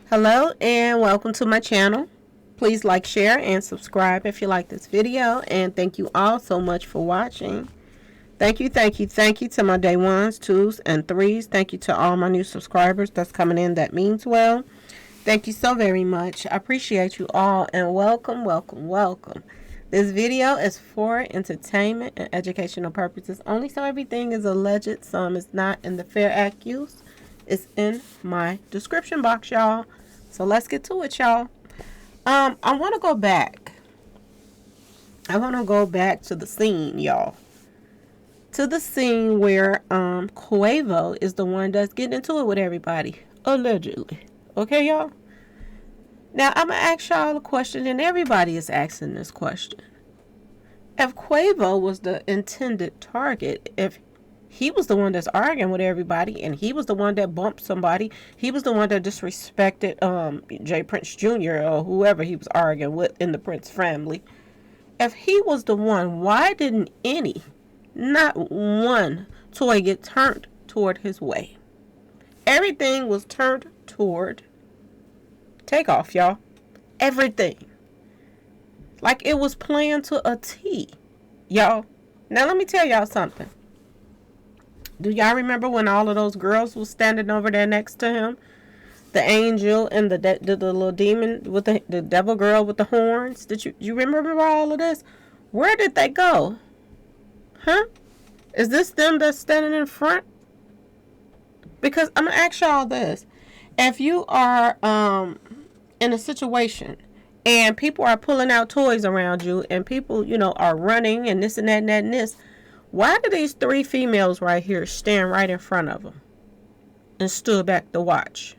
Hello and welcome to my channel. Please like, share, and subscribe if you like this video. And thank you all so much for watching. Thank you to my day ones, twos, and threes. Thank you to all my new subscribers that's coming in. That means well. Thank you so very much. I appreciate you all and welcome. This video is for entertainment and educational purposes only, so everything is alleged. Some is not in the fair act use. It's in my description box, y'all. So let's get to it, y'all. I want to go back. I want to go back to the scene, y'all. To the scene where Quavo is the one that's getting into it with everybody. Allegedly. Okay, y'all? Now, I'm going to ask y'all a question, and everybody is asking this question. If Quavo was the intended target, if he was the one that's arguing with everybody, and he was the one that bumped somebody, he was the one that disrespected J. Prince Jr. or whoever he was arguing with in the Prince family. If he was the one, why didn't not one toy get turned toward his way? Everything was turned toward Takeoff, y'all. Everything. Like it was planned to a T, y'all. Now let me tell y'all something. Do y'all remember when all of those girls was standing over there next to him? The angel and the little demon with the devil girl with the horns. Did you remember all of this? Where did they go? Huh? Is this them that's standing in front? Because I'm gonna ask y'all this: if you are in a situation and people are pulling out toys around you, and people are running and this and that and that and this. Why do these three females right here stand right in front of them and stood back to watch?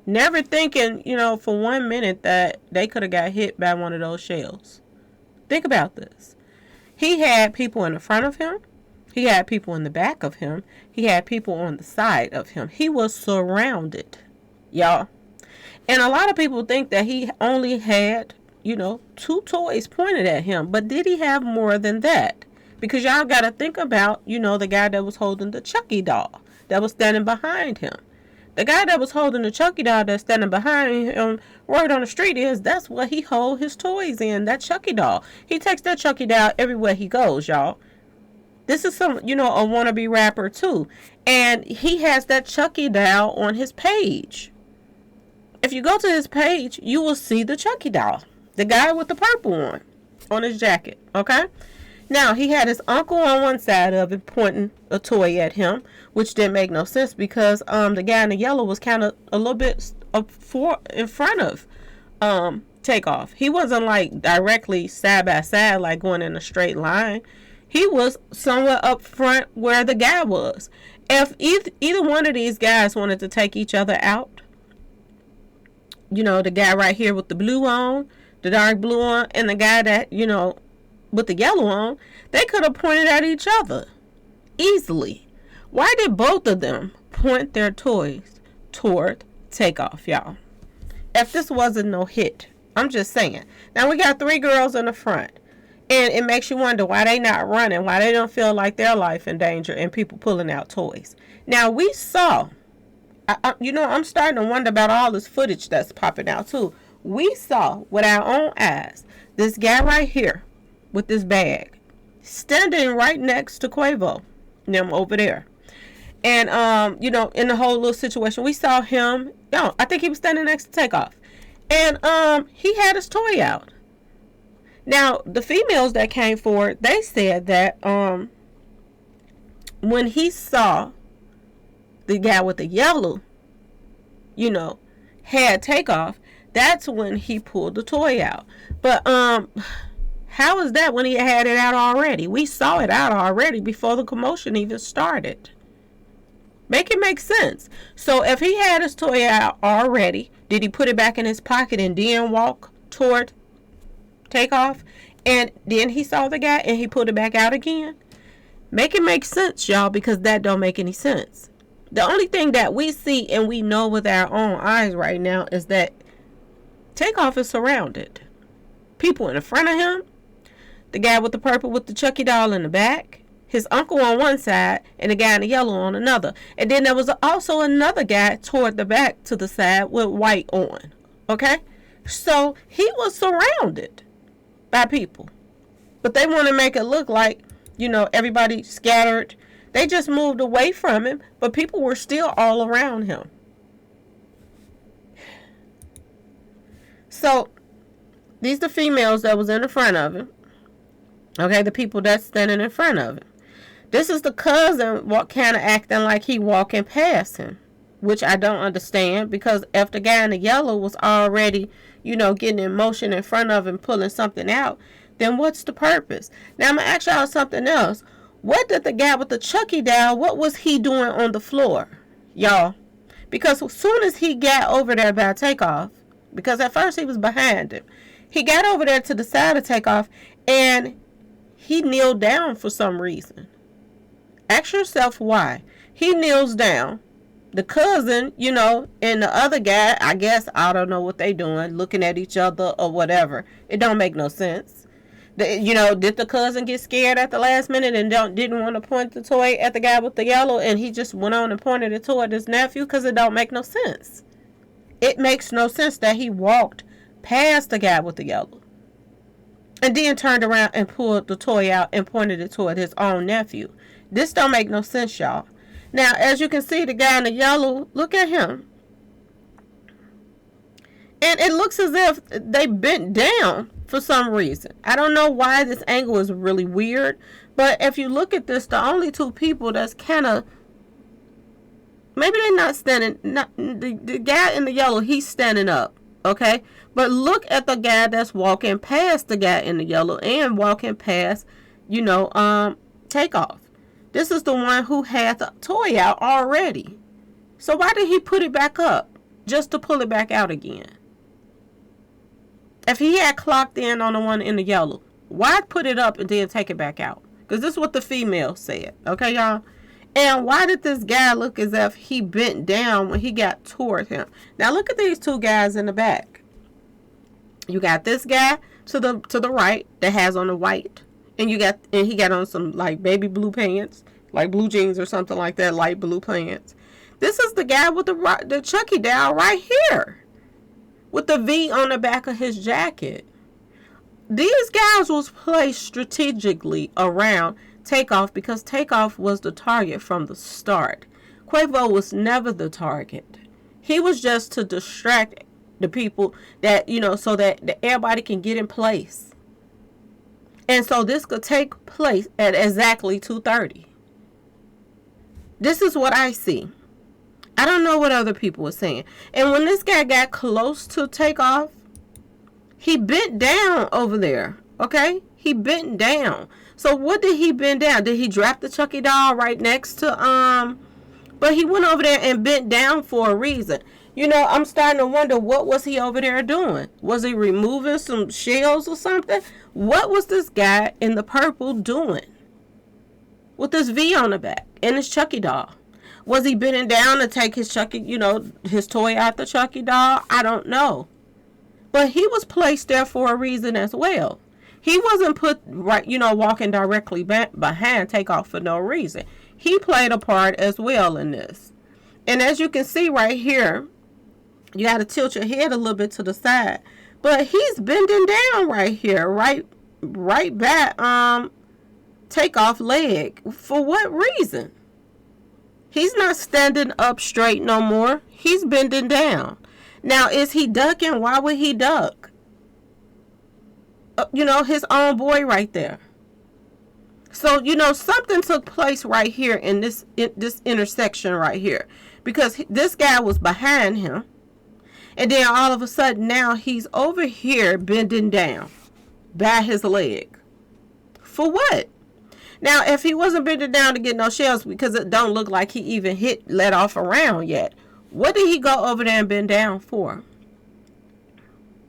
Never thinking, for 1 minute that they could have got hit by one of those shells. Think about this. He had people in the front of him. He had people in the back of him. He had people on the side of him. He was surrounded, y'all. And a lot of people think that he only had, two toys pointed at him. But did he have more than that? Because y'all got to think about, the guy that was holding the Chucky doll that was standing behind him. The guy that was holding the Chucky doll that's standing behind him right on the street that's what he hold his toys in, that Chucky doll. He takes that Chucky doll everywhere he goes, y'all. This is a wannabe rapper too. And he has that Chucky doll on his page. If you go to his page, you will see the Chucky doll. The guy with the purple on his jacket, okay? Now, he had his uncle on one side of it pointing a toy at him, which didn't make no sense because the guy in the yellow was kind of a little bit in front of Takeoff. He wasn't like directly side by side, like going in a straight line. He was somewhere up front where the guy was. If either one of these guys wanted to take each other out, the guy right here with the blue on, the dark blue on, and the guy that, with the yellow on, they could have pointed at each other easily. Why did both of them point their toys toward Takeoff, y'all? If this wasn't no hit, I'm just saying. Now we got three girls in the front, and it makes you wonder why they not running, why they don't feel like their life in danger, and people pulling out toys. Now we saw, I'm starting to wonder about all this footage that's popping out too. We saw with our own eyes this guy right here with this bag standing right next to Quavo, them over there. And in the whole little situation, we saw him, I think he was standing next to Takeoff. And he had his toy out. Now, the females that came forward, they said that when he saw the guy with the yellow, had Takeoff, that's when he pulled the toy out. But how is that when he had it out already? We saw it out already before the commotion even started. Make it make sense. So if he had his toy out already, did he put it back in his pocket and then walk toward Takeoff? And then he saw the guy and he put it back out again? Make it make sense, y'all, because that don't make any sense. The only thing that we see and we know with our own eyes right now is that Takeoff is surrounded. People in the front of him, the guy with the purple with the Chucky doll in the back, His uncle on one side and the guy in the yellow on another. And then there was also another guy toward the back to the side with white on. Okay? So he was surrounded by people. But they want to make it look like, everybody scattered. They just moved away from him, but people were still all around him. So these are the females that was in the front of him. Okay, the people that's standing in front of him. This is the cousin kind of acting like he walking past him, which I don't understand, because if the guy in the yellow was already, getting in motion in front of him, pulling something out, then what's the purpose? Now, I'm going to ask y'all something else. What did the guy with the Chucky doll, what was he doing on the floor, y'all? Because as soon as he got over there by Takeoff, because at first he was behind him, he got over there to the side of Takeoff, and he kneeled down for some reason. Ask yourself why. He kneels down. The cousin, and the other guy, I guess, I don't know what they doing, looking at each other or whatever. It don't make no sense. Did the cousin get scared at the last minute and didn't want to point the toy at the guy with the yellow, and he just went on and pointed it toward his nephew? Because it don't make no sense. It makes no sense that he walked past the guy with the yellow and then turned around and pulled the toy out and pointed it toward his own nephew. This don't make no sense, y'all. Now, as you can see, the guy in the yellow, look at him. And it looks as if they bent down for some reason. I don't know why this angle is really weird. But if you look at this, the only two people that's kind of, maybe they're not standing, the guy in the yellow, he's standing up. Okay? But look at the guy that's walking past the guy in the yellow and walking past, Takeoff. This is the one who had the toy out already. So why did he put it back up? Just to pull it back out again. If he had clocked in on the one in the yellow, why put it up and then take it back out? Because this is what the female said. Okay, y'all? And why did this guy look as if he bent down when he got toward him? Now look at these two guys in the back. You got this guy to the right that has on the white. And he got on some like baby blue pants, like blue jeans or something like that, light blue pants. This is the guy with the Chucky doll right here, with the V on the back of his jacket. These guys was placed strategically around Takeoff because Takeoff was the target from the start. Quavo was never the target. He was just to distract the people that, so that everybody can get in place. And so this could take place at exactly 2:30. This is what I see. I don't know what other people were saying. And when this guy got close to Takeoff, he bent down over there. Okay? He bent down. So what did he bend down? Did he drop the Chucky doll right next to But he went over there and bent down for a reason. I'm starting to wonder, what was he over there doing? Was he removing some shells or something? What was this guy in the purple doing with this V on the back and his Chucky doll? Was he bending down to take his Chucky, his toy out the Chucky doll? I don't know. But he was placed there for a reason as well. He wasn't put right, walking directly behind Takeoff for no reason. He played a part as well in this. And as you can see right here, you got to tilt your head a little bit to the side. But he's bending down right here, right back Takeoff leg. For what reason? He's not standing up straight no more. He's bending down. Now, is he ducking? Why would he duck? His own boy right there. So, something took place right here in this intersection right here. Because this guy was behind him. And then all of a sudden now he's over here bending down by his leg. For what? Now, if he wasn't bending down to get no shells, because it don't look like he even let off a round yet, what did he go over there and bend down for?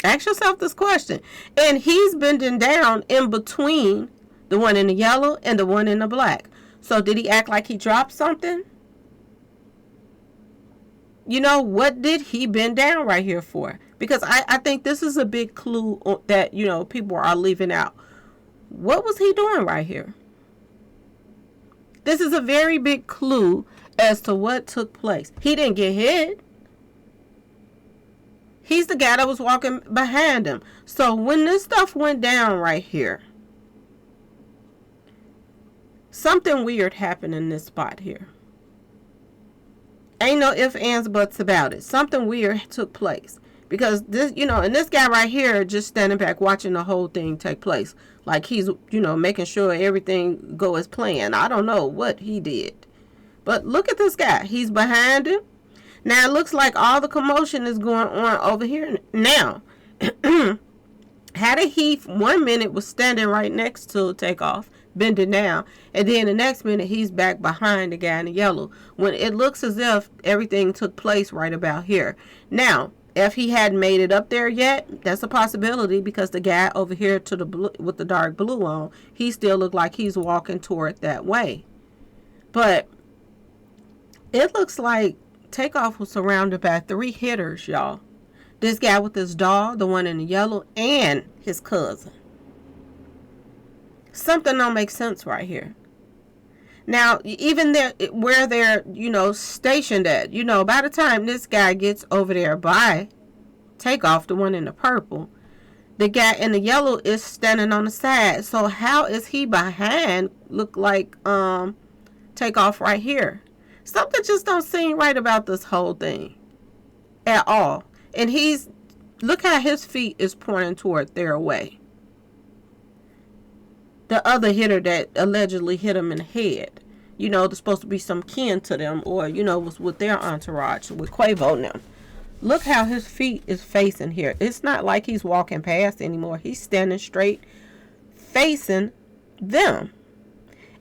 Ask yourself this question. And he's bending down in between the one in the yellow and the one in the black. So did he act like he dropped something? What did he bend down right here for? Because I think this is a big clue that, people are leaving out. What was he doing right here? This is a very big clue as to what took place. He didn't get hit. He's the guy that was walking behind him. So when this stuff went down right here, something weird happened in this spot here. Ain't no ifs, ands, buts about it. Something weird took place. Because this, and this guy right here just standing back watching the whole thing take place. Like he's, making sure everything go as planned. I don't know what he did. But look at this guy. He's behind him. Now it looks like all the commotion is going on over here now. Had a Heath 1 minute was standing right next to Takeoff, bending down, and then the next minute he's back behind the guy in the yellow, when it looks as if everything took place right about here. Now, if he hadn't made it up there yet, that's a possibility, because the guy over here to the blue, with the dark blue on, he still looked like he's walking toward that way. But it looks like Takeoff was surrounded by 3 hitters, y'all. This guy with his dog, the one in the yellow, and his cousin. Something don't make sense right here. Now, even there, where they're, stationed at, by the time this guy gets over there by Takeoff, the one in the purple, the guy in the yellow is standing on the side. So how is he behind, look like Takeoff right here? Something just don't seem right about this whole thing at all. And look how his feet is pointing toward their way. The other hitter that allegedly hit him in the head. There's supposed to be some kin to them, or, was with their entourage, with Quavo and them. Look how his feet is facing here. It's not like he's walking past anymore. He's standing straight facing them.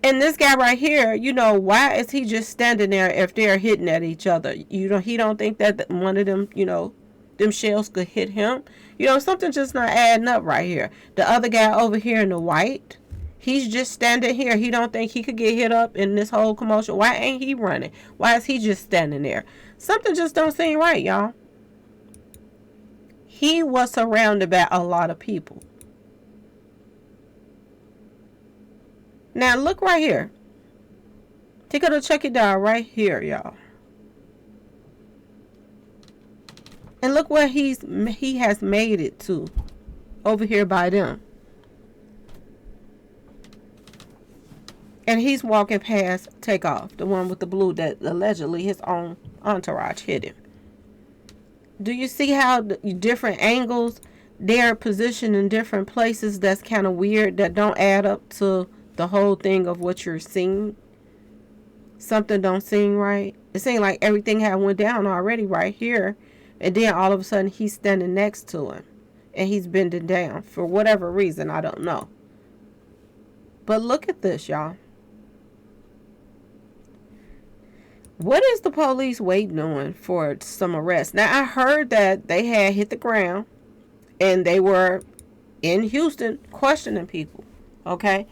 And this guy right here, why is he just standing there if they're hitting at each other? He don't think that one of them, them shells could hit him. Something just not adding up right here. The other guy over here in the white, he's just standing here. He don't think he could get hit up in this whole commotion. Why ain't he running? Why is he just standing there? Something just don't seem right, y'all. He was surrounded by a lot of people. Now look right here. Take a look, check it down right here, y'all. And look where he has made it to, over here by them. And he's walking past Takeoff, the one with the blue that allegedly his own entourage hit him. Do you see how the different angles, they're positioned in different places? That's kind of weird, that don't add up to the whole thing of what you're seeing. Something don't seem right. It seems like everything had went down already right here. And then all of a sudden he's standing next to him. And he's bending down. For whatever reason, I don't know. But look at this, y'all. What is the police waiting on for some arrest? Now, I heard that they had hit the ground. And they were in Houston questioning people. Okay?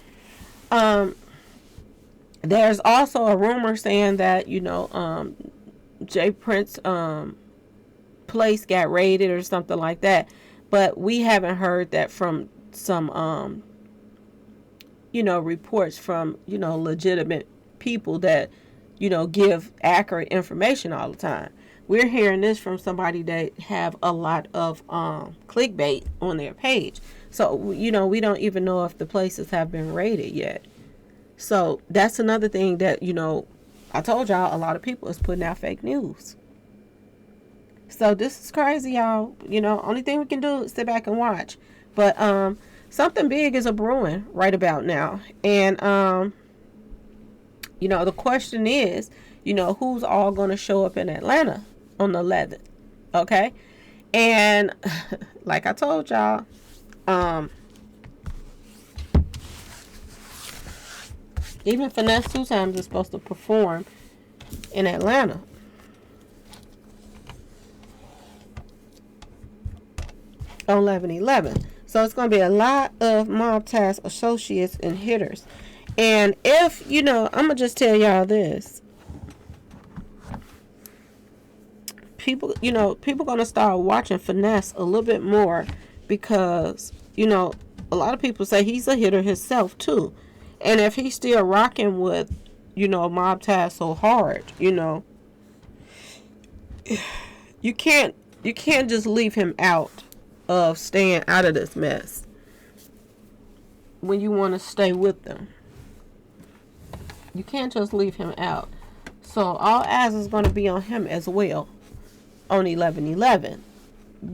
There's also a rumor saying that, Jay Prince place got raided or something like that, but we haven't heard that from some reports from legitimate people that give accurate information all the time. We're hearing this from somebody that have a lot of clickbait on their page. So we don't even know if the places have been raided yet. So that's another thing that I told y'all, a lot of people is putting out fake news. So this is crazy, y'all. Only thing we can do is sit back and watch. But something big is a brewing right about now. And the question is, who's all going to show up in Atlanta on the 11th? Okay? And like I told y'all, even Finesse 2 Times is supposed to perform in Atlanta. On 11/11. So it's going to be a lot of Mob Task associates and hitters. And if, I'm going to just tell y'all this. People going to start watching Finesse a little bit more because, a lot of people say he's a hitter himself too. And if he's still rocking with you know, mob ties so hard, you know. You can't just leave him out of staying out of this mess when you want to stay with them. You can't just leave him out. So all eyes is going to be on him as well on 11/11,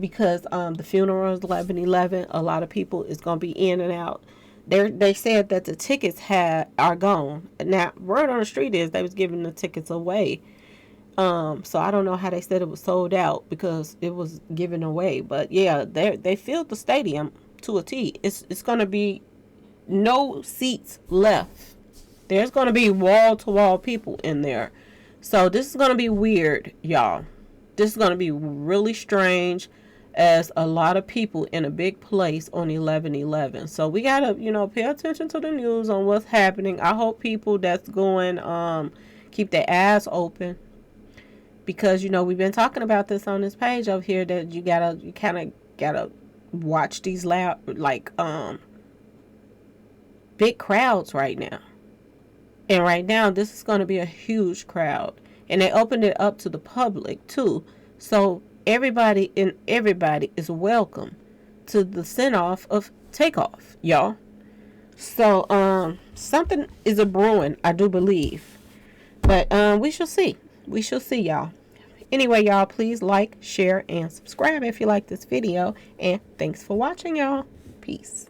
because the funeral is 11/11. A lot of people is going to be in and out. They said that the tickets are gone. Now word on the street is they was giving the tickets away. So I don't know how they said it was sold out because it was given away. But yeah, they filled the stadium to a T. It's going to be no seats left. There's going to be wall to wall people in there. So this is going to be weird, y'all. This is going to be really strange, as a lot of people in a big place on 11/11. So we got to, you know, pay attention to the news on what's happening. I hope people that's going keep their eyes open, because, you know, we've been talking about this on this page over here, that you kind of gotta watch these loud, like big crowds right now. And right now, this is going to be a huge crowd. And they opened it up to the public, too. So everybody is welcome to the send-off of Takeoff, y'all. So, something is a brewing, I do believe. But we shall see. We shall see, y'all. Anyway, y'all, please like, share, and subscribe if you like this video. And thanks for watching, y'all. Peace.